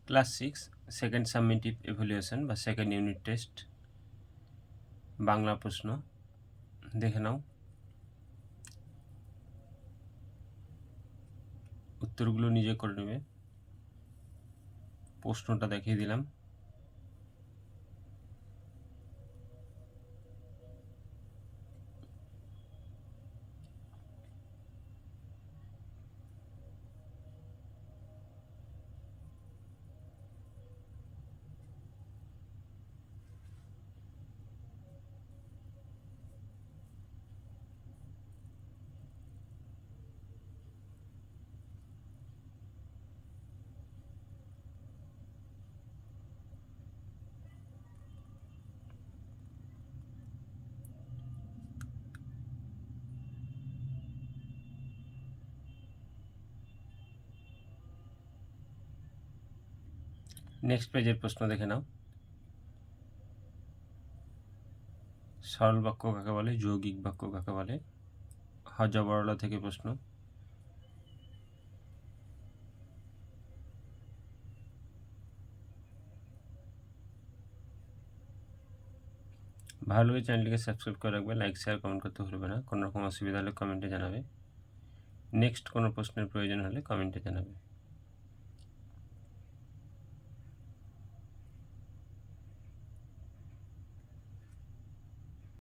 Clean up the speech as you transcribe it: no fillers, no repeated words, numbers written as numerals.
Class 6 second সাবমিটিভ evaluation বা second unit test Bangla প্রশ্ন দেখে নাও। উত্তরগুলো নিজে করে নেবে। প্রশ্নটা দেখিয়ে দিলাম। নেক্সট পেজের প্রশ্ন দেখে নাও। সরল বাক্য কাকে বলে, যৌগিক বাক্য কাকে বলে? হজবরলা থেকে প্রশ্ন। ভালো লাগে চ্যানেলটিকে সাবস্ক্রাইব করে রাখবে, লাইক শেয়ার কমেন্ট করতে ভুলবে না। কোনো রকম অসুবিধা হলে কমেন্টে জানাবে। নেক্সট কোনো প্রশ্নের প্রয়োজন হলে কমেন্টে জানাবে।